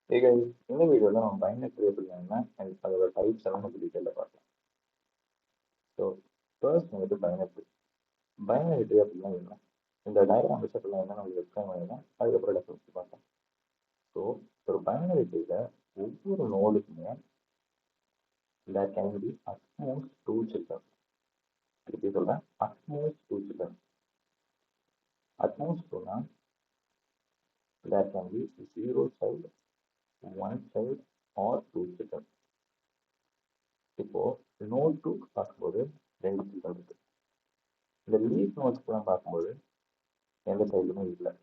ಈಗ இந்த வீடியோல நம்ம பைனரி ட்ரீ அப்படின்னா அதோட டைப்ஸ் எல்லாம் நம்ம டீட்டெயில பார்க்கலாம். ஸோ ஃபர்ஸ்ட் வந்துட்டு பைனரி ட்ரீ. பைனரி ட்ரீ அப்படின்னா என்ன? இந்த டயக்ராம் விஷயத்துல என்ன நம்மளுக்கு எக்ஸ்பிளைன் பண்ணினா அதுக்கப்புறம் டெஃபினேஷன் பார்க்கலாம். ஸோ ஒரு பைனரி ட்ரீல ஒவ்வொரு நோடுக்குமே there can be at most two children. திருப்பி சொல்றேன், at most two children. At most டூனா there can be zero child, one child or two children. இப்போ நோட் 2 பார்க்கும்போது 2 சில்ட்ரன் இருக்கு. இந்த லீஃப் நோட்ஸ்லாம் பார்க்கும்போது எந்த சைடுமே இல்லை.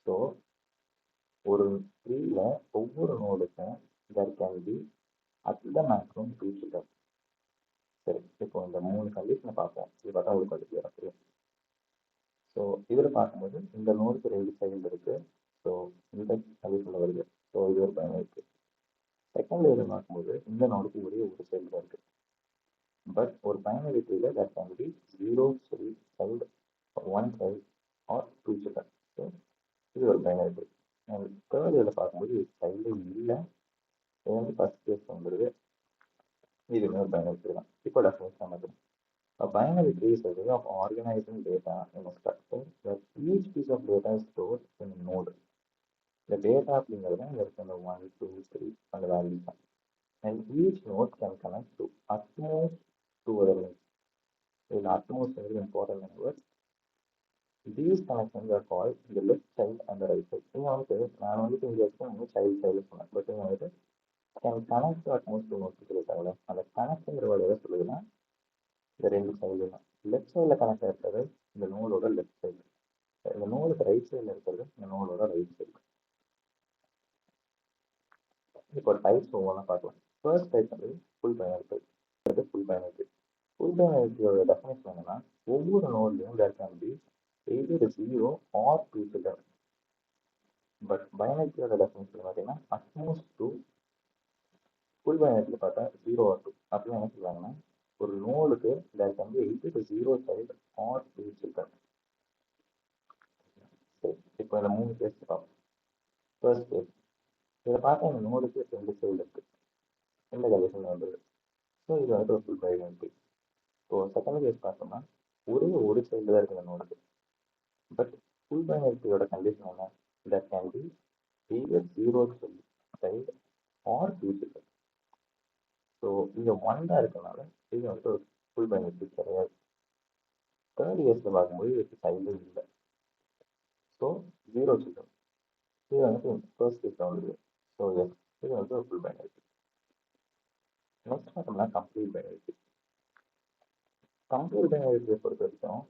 ஸோ ஒரு ட்ரீல ஒவ்வொரு நோடுக்கும் there can be at the maximum two children. சரி, இப்போ இந்த 3 கண்டிஷனை பார்ப்போம். இது பார்த்தா உங்களுக்கு அது தெரியும். ஸோ இதில் பார்க்கும்போது இந்த நோடுக்கு 2 சைல்டு இருக்கு. ஸோ இந்த கண்டிஷனில் வருது. ஸோ இது ஒரு பயணம் இருக்கு. செகண்ட் இதில் பார்க்கும்போது இந்த நோடுக்கு ஒரே ஒரு சைல்டு தான் இருக்கு. பட் ஒரு binary ட்ரீல there can be zero child, one child or two children. So இது ஒரு பைனரி ட்ரீ. தேர்ட் இதில் பார்க்கும்போது இது சைல்டு இல்லை. இது வந்து ஃபர்ஸ்ட் கேஸ் வந்துடுது. இதுவுமே ஒரு பைனரி ட்ரீ தான். இப்போ டெஃபினேஷன் பண்ணுறது. A binary tree is a way of organizing data in a structure where each piece of data is stored in a node. The data அப்படிங்கிறது இங்கே இருக்கு, இந்த 1, 2, 3 அந்த வேல்யூ தான். And each node can connect to at most two other nodes. இதில் at most very important word. These connections are called the left side and the right side. இங்கே வந்துட்டு நான் வந்துட்டு இங்கே வந்து சைல்டு சைல்டு சொன்னேன். பட் இங்கே வந்துட்டு can connect to at most two nodes சொல்லிட்டாங்களே, அந்த கனெக்ட்ங்கிற வேர்டு எதை சொல்லுதுன்னா இந்த 2 சைடு தான். லெஃப்ட் சைடில் கனெக்ட் இருக்கிறது இந்த நோடோட லெஃப்ட் சைடு, இந்த நோடுக்கு ரைட் சைடில் இருக்கிறது இந்த நோடோட ரைட் சைடு. இப்போ டைப்ஸ் ஒவ்வொன்றா பார்க்கலாம். ஃபர்ஸ்ட் டைப் வந்து full binary type. Full binary. Full பைனரியோட டெஃபினேஷன் என்னன்னா, ஒவ்வொரு நோட்லையும் there can be either zero or two children. But பைனரியோட டெஃபினேஷன் பார்த்தீங்கன்னா அட்மோஸ்ட் டூ. ஃபுல் பைனரியில் பார்த்தா ஜீரோ ஆர் டூ. அப்படின்னு என்ன சொல்லுவாங்கன்னா, ஒரு நோடுக்கு there can be either zero child or two children. சரி, இப்போ இந்த 3 கேஸ் பார்ப்போம். ஃபர்ஸ்ட் கேஸ் இதை பார்த்தா இந்த நோடுக்கு 2 சைடு இருக்கு. இந்த கண்டிஷன் வந்துடுது. ஸோ இது வந்து ஒரு full binary. So second case பார்த்தோம்னா ஒரே ஒரு சைடு தான் இருக்குது இந்த நோடுக்கு. பட் ஃபுல் பைனரியோட கண்டிஷன் என்ன? That can be either zero side or two side. So இங்கே ஒன் தான் இருக்கனால இது வந்து ஒரு ஃபுல் பைனரி கிடையாது. தேர்ட் கேஸில் பார்க்கும்போது இதுக்கு சைடும் இல்லை. So zero children. இது வந்து ஃபர்ஸ்ட் கேஸில் வந்துடுது. ஸோ எஸ், இது வந்து ஒரு ஃபுல் பைனரி. நெக்ஸ்ட் பார்த்தோம்னா கம்ப்ளீட் பைனரி. கம்ப்ளீட் பைனரியை பொறுத்த வரைக்கும்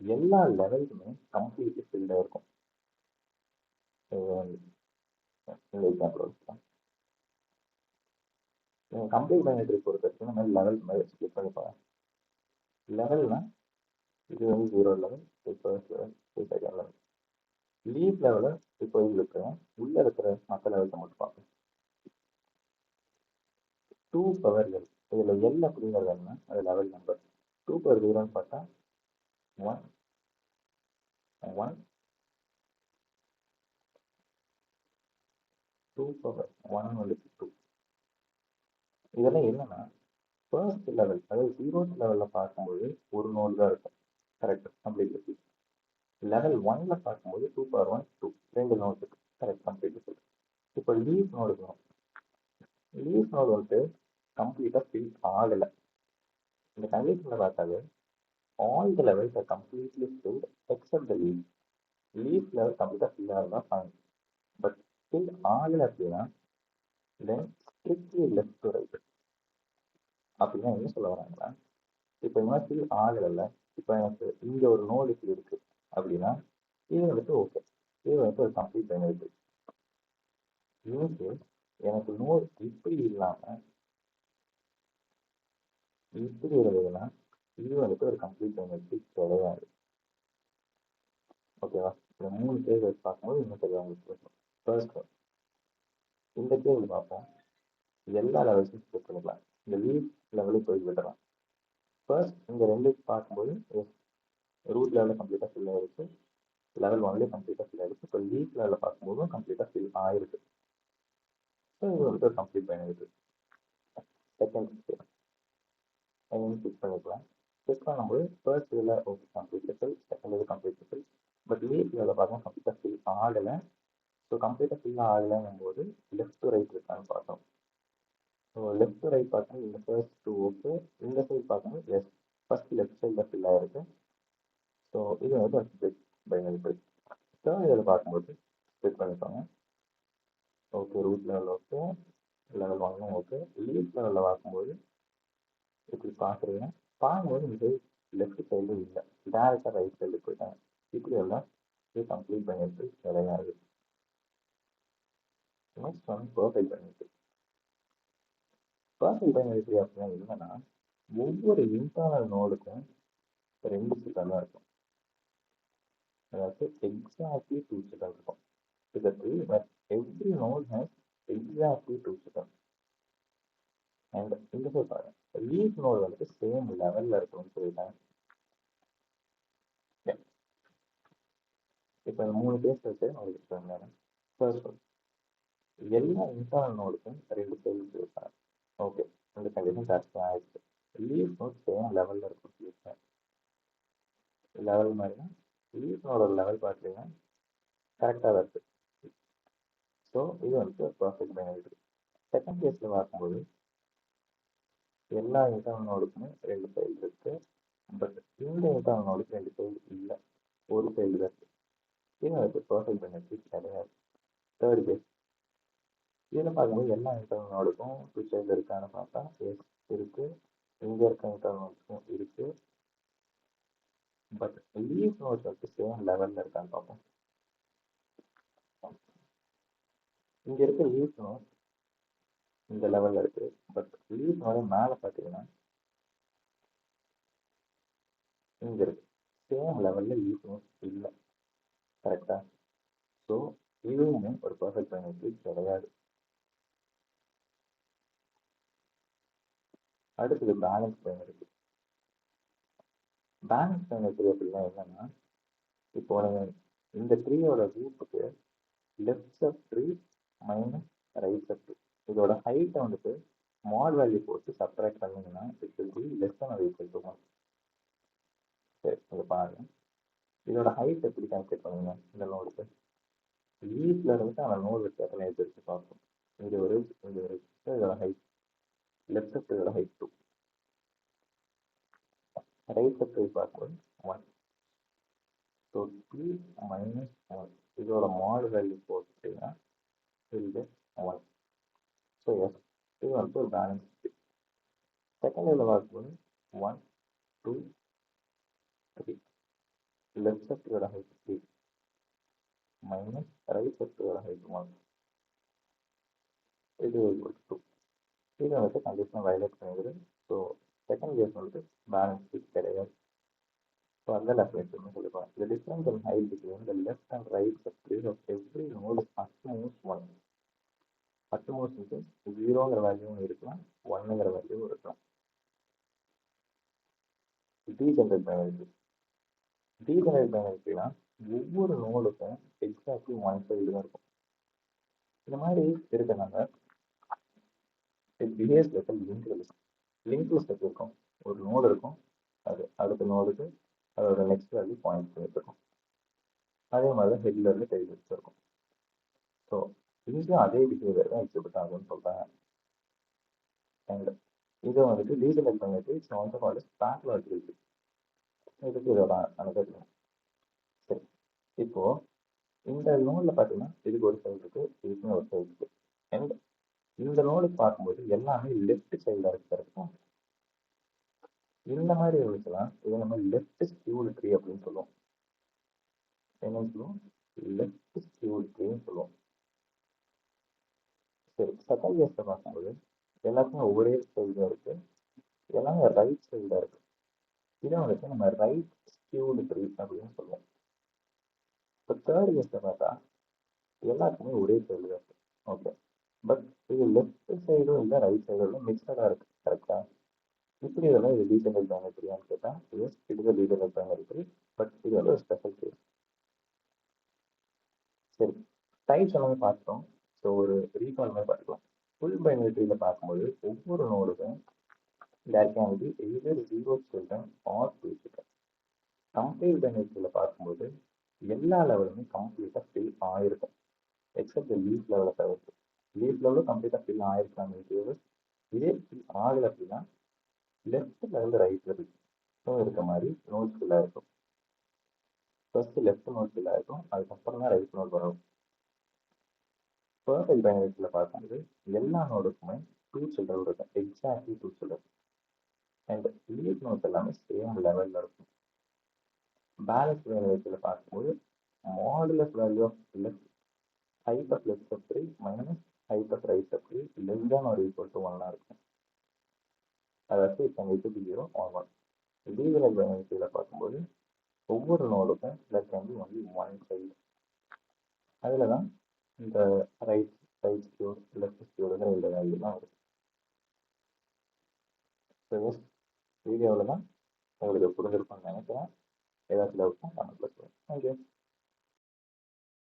எல்லா லெவலுக்குமே கம்ப்ளீட்லி ஃபில்டாக இருக்கும். எக்ஸாம்பிள் வச்சுக்கலாம். நீங்கள் கம்ப்ளீட் பைனரி பொறுத்த வரைக்கும் இந்த மாதிரி லெவல் மாதிரி ஸ்பிளிட் பண்ணிப்பாங்க. லெவல்னா இது வந்து zero level, first level, second level. Leaf லெவலில் இப்போ இது இருக்கிறேன், உள்ளே இருக்கிற மற்ற லெவல்ஸை மட்டும் பார்ப்போம். 2 பவர் எல். இதில் எல் அப்படிங்கிறது என்ன? அது லெவல் நம்பர். 2 பவர் ஜீரோன்னு பார்த்தா 1 1 2 பவர் 1 வந்துட்டு 2. இதெல்லாம் என்னன்னா ஃபர்ஸ்ட் லெவல், அதாவது ஜீரோத் லெவலில் பார்க்கும்போது ஒரு நோடு தான் இருக்கும். Correct, complete. லெவல் 1ல் பார்க்கும்போது 2 பவர் 1 2 2 நோடு இருக்கு. Correct, complete. இப்போ லீஃப் நோடு இருக்கணும். லீஃப் நோடு வந்துட்டு கம்ப்ளீட்டாக ஃபில் ஆகலை. இந்த கண்டிஷனில் பார்த்தாலே all the levels are completely filled except the leaf. Leaf level கம்ப்ளீட்டாக ஃபில் ஆகுதா ஃபைன். பட் ஃபில் ஆகலை அப்படின்னா தென் ஸ்ட்ரிக்ட்லி லெஃப்ட் டு ரைட். அப்படின்னா என்ன சொல்ல வராங்கன்னா, இப்போ இந்த மாதிரி ஃபில் ஆகலைல்ல, இப்போ எனக்கு இங்கே ஒரு நோடு இப்படி இருக்கு அப்படின்னா இது வந்துட்டு ஓகே, இது வந்துட்டு ஒரு கம்ப்ளீட் பைனரி. இன்கேஸ் எனக்கு நோடு இப்படி இல்லாமல் இப்படி இருந்ததுன்னா இது வந்துட்டு ஒரு கம்ப்ளீட் பைனரி கிடையாது. ஓகேவா? இந்த 3 கேஸ் பார்க்கும்போது இன்னும் தெரியும் உங்களுக்கு. ஃபர்ஸ்ட் இந்த கேஸ் பார்ப்போம். எல்லா லெவல்ஸும் ஸ்கிப் பண்ணிக்கலாம். இந்த லீஃப் லெவலுக்கு போய் விடலாம். ஃபர்ஸ்ட் இந்த 2 பார்க்கும்போது ரூட் லெவலில் கம்ப்ளீட்டாக ஃபில் ஆகிருக்கு. லெவல் 1லேயே கம்ப்ளீட்டாக ஃபில் ஆகிருக்கு. இப்போ லீஃப் லெவலில் பார்க்கும்போதும் கம்ப்ளீட்டாக ஃபில் ஆகிருக்கு. ஸோ இது வந்து ஒரு கம்ப்ளீட் பண்ணிடுது. செகண்ட் கிளிக் பண்ணிக்கலாம். கிளிக் பண்ணும்போது ஃபர்ஸ்ட் இதில் ஓகே கம்ப்ளீட் ஃபில், செகண்ட் இது கம்ப்ளீட் ஃபில். பட் லீஃப் லெவலில் பார்த்தோம் கம்ப்ளீட்டாக ஃபில் ஆகலை. ஸோ கம்ப்ளீட்டாக ஃபில் ஆகலைங்கும் போது லெஃப்ட் டு ரைட் இருக்கான்னு பார்த்தோம். ஸோ லெஃப்ட் டு ரைட் பார்த்தோம் இந்த ஃபர்ஸ்ட் டூ ஓகே, இந்த சைடு பார்த்தோம் எஸ் ஃபர்ஸ்ட் லெஃப்ட் சைடில் ஃபில் ஆகிருக்கு. ஸோ இது வந்து ஒரு ஸ்பிளிட் பைனரி ட்ரீ. தேர்ட் இதில் பார்க்கும்போது ஸ்பிளிட் பண்ணிப்பாங்க. Okay root level okay, level 1 okay. Leaf லெவலில் பார்க்கும்போது இப்படி பார்க்குறீங்க, பார்க்கும்போது இது லெஃப்ட் சைடு இல்லை, டேரெக்டாக ரைட் சைடு போயிட்டாங்க. இப்படி எல்லாம் இது கம்ப்ளீட் பண்ணிட்டு கிடையாது. நெக்ஸ்ட் ஒன் பர்ஃபெக்ட் பண்ணிட்டு. பர்ஃபெக்ட் பண்ணிட்டு அப்படின்னா என்னன்னா, ஒவ்வொரு இன்டர்னல் நோடுக்கும் 2 சிக்கல் தான் இருக்கும். அதாவது எக்ஸாக்ட்லி 2 சிக்கல் இருக்கும். இதற்கு எவ்ரி நோட் ஹேஸ் எக்ஸாக்ட்லி 2 சிக்கல். அண்ட் இந்த சைடு பாருங்க, லீஃப் நோடு வந்துட்டு சேம் லெவலில் இருக்கும்னு சொல்லிட்டாங்க. இப்போ இந்த 3 கேஸ் வச்சு உங்களுக்கு சொன்னேன். ஃபர்ஸ்ட் எல்லா இன்டர்னல் நோடுக்கும் 2 சைல்ஸ் இருப்பாங்க. ஓகே, இந்த கண்டிஷன் சாட்டிஸ்ஃபை ஆயிடுச்சு. லீஃப் நோட் சேம் லெவலில் இருக்கும் சொல்லியிருக்கேன். லெவல் மாதிரினா லீஃப் நோட லெவல் பார்த்தீங்கன்னா கரெக்டாக தான் இருக்குது. ஸோ இது வந்து பர்ஃபெக்ட் பைனரி. செகண்ட் கேஸில் பார்க்கும்போது எல்லா இன்டர்னல் நோடுக்குமே 2 சைல்டு இருக்கு. பட் இந்த இன்டர்னல் நோடுக்கு 2 சைல்டு இல்லை, ஒரு சைல்டு தான் இருக்கு. இது வந்து பர்ஃபெக்ட் பைனரி கிடையாது. தேர்ட் கேஸ் இதில் பார்க்கும்போது எல்லா இன்டர்னல் நோடுக்கும் 2 சைல்டு இருக்கான்னு பார்த்தா எஸ் இருக்கு, இங்கே இருக்க இன்டர்னல் நோடுக்கும் இருக்கு. பட் லீஃப் நோட்ஸ் வந்து சேம் லெவலில் இருக்கான்னு பார்ப்போம். இங்கே இருக்க லீஃப் நோட் இந்த லெவலில் இருக்கு. பட் லீஃப் நோட மேலே பார்த்தீங்கன்னா இங்கே இருக்கு, சேம் லெவலில் லீஃப் நோட் இல்லை. கரெக்டா? ஸோ இதுவுமே ஒரு பர்ஃபெக்ட் பைனரி கிடையாது. அடுத்தது பேலன்ஸ் பைனரி. பேலன்ஸ் பைனரி அப்படின்னா என்னன்னா, இப்போ இந்த ட்ரீயோட ரூட்டுக்கு left sub tree minus right sub tree, இதோட ஹைட்டை வந்துட்டு மாட் வேல்யூ போட்டு சப்ட்ராக்ட் பண்ணீங்கன்னா it will be less than or equal to 1. சரி இதை பாருங்க, இதோட ஹைட் எப்படி கால்குலேட் பண்ணுங்க. இந்த நோடுக்கு லீஃப்ல இருந்துட்டு அந்த நோடு வச்சு எத்தனை இது இருக்கு பார்ப்போம். இது ஒரு இதோட ஹைட், லெஃப்ட் சப் இதோட ஹைட் 2, ரைட் சப் பார்க்கும்போது 1. ஸோ 2 மைனஸ் 1 இதோட மாட் வேல்யூ போட்டுட்டீங்கன்னா will get 1. ஸோ எஸ் இது வந்து ஒரு பேலன்ஸ். செகண்ட் இதில் பார்க்கும்போது 1 2 3 லெஃப்ட் சப்டோட ஹைட் 3 மைனஸ் ரைட் சப்டோட ஹைட் 1, இது 2. இது வந்துட்டு கண்டிப்பாக வயலேட் பண்ணிடுது. ஸோ செகண்ட் கேஸ் வந்துட்டு பேலன்ஸ் கிடையாது. ஸோ அந்த டெஃபினேஷன் சொல்லிப்பாங்க. The difference in height between the left and right subtrees of every node is at most 1. at most means 0ங்கிற வேல்யூவும் இருக்கலாம், 1ங்கிற வேல்யூவும் இருக்கலாம். Degenerate binary. டீஜெனரேட் பைனரினா ஒவ்வொரு நோடுக்கும் எக்ஸாக்ட்லி 1 சைடு தான் இருக்கும். இந்த மாதிரி இருக்கனால it behaves like a linked list. linked list எப்படி இருக்கும், ஒரு நோடு இருக்கும், அது அடுத்த நோடுக்கு அதோட நெக்ஸ்ட் வேல்யூ பாயிண்ட் பண்ணிட்டு இருக்கும். அதே மாதிரி ஹெட்ல இருந்து டெய்ல் வச்சிருக்கும். ஸோ இங்கேயும் அதே பிஹேவியர் தான் எக்ஸிபிட் ஆகும்னு சொல்றாங்க. அண்ட் இதை வந்துட்டு டீஜெனரேட் பண்ணிட்டு இட்ஸ் ஆல்சோ கால்ட் அஸ் பேக்லாஜிக்கல். இதுக்கு இதோட அனுபவம். சரி, இப்போ இந்த நோட்ல பார்த்தீங்கன்னா இதுக்கு ஒரு சைடு இருக்கு, இதுக்குன்னு ஒரு சைடு இருக்கு. அண்ட் இந்த நோடுக்கு பார்க்கும்போது எல்லாமே லெஃப்ட் சைடாக இருக்கு. இருக்கும் இந்த மாதிரி இருந்துச்சுன்னா இதை நம்ம லெஃப்ட் ஸ்கியூடு ட்ரீ அப்படின்னு சொல்லுவோம். என்னன்னு சொல்லுவோம், லெஃப்ட் ஸ்கியூடு ட்ரீன்னு சொல்லுவோம். சரி, செகண்ட் கேஸ்ல பார்க்கும்போது எல்லாத்துக்குமே ஒரே சைடாக இருக்கு, எல்லாமே ரைட் சைடாக இருக்கு. இதை வந்துட்டு நம்ம ரைட் ஸ்கியூடு ட்ரீ அப்படின்னு சொல்லுவோம். இப்போ தேர்ட் கேஸ்ல பார்த்தா எல்லாத்துக்குமே ஒரே சைடு தான் இருக்கு. ஓகே, பட் இது லெஃப்ட் சைடும் இல்லை ரைட் சைடும் இல்லை, மிக்சடாக இருக்கு. கரெக்டா? இப்படி இதெல்லாம் இது டீஜெனரேட் பைனரியான்னு கேட்டால் எஸ், இது டீஜெனரேட் பைனரி, பட் இது வந்து ஒரு ஸ்பெஷல் கேஸ். சரி, டைப்ஸ் எல்லாமே பார்த்துட்டோம். ஸோ ஒரு ரீகால் மாதிரி பார்த்துக்கலாம். ஃபுல் பைனரி ட்ரீல பார்க்கும்போது ஒவ்வொரு நோடுக்கும் there can be either 0 children or 2 children. Complete binary ட்ரீல பார்க்கும்போது எல்லா லெவலுமே கம்ப்ளீட்டாக ஃபில் ஆயிருக்கும் எக்ஸப்ட் லீஃப் லெவலை தவிர்த்து. லீஃப் லெவலும் கம்ப்ளீட்டாக ஃபில் ஆயிருக்கலாம். இதே ஃபில் ஆகலை அப்படின்னா லெஃப்ட் லெவலில் ரைட் லெவல் இருக்க மாதிரி நோட்ஸ் ஃபில்லாக இருக்கும். ஃபர்ஸ்ட் லெஃப்ட் நோட் ஃபில்லாக இருக்கும், அதுக்கப்புறம் தான் ரைட் நோட் வரும். பர்ஃபெக்ட் பைனரியில் பார்க்கும்போது எல்லா நோடுக்குமே 2 சில்ட்ரன் இருக்கும், exactly 2 children. And leaf nodes எல்லாமே சேம் லெவலில் இருக்கும். பேலன்ஸ் பைனரியில் பார்க்கும்போது modulus value of left height of left sub 3 minus height of right sub 3 less than or equal to 1 இருக்கும். அதாவது it can be 0 or 1. Linear பைனரியில் பார்க்கும்போது ஒவ்வொரு நோடுக்கும் there can be only one child. அதில் தான் இந்த ரைட் ஸ்கியூர் லெஃப்ட் ஸ்கியூருங்கிற இந்த வேல்யூலாம் வரும். ஸோ வீடியோவில் தான் உங்களுக்கு புரிஞ்சிருக்கும்னு நினைக்கிறேன். ஏதாச்சும் டவுட்னா கமெண்ட்ல சொல்லுங்கள். தேங்க்யூ.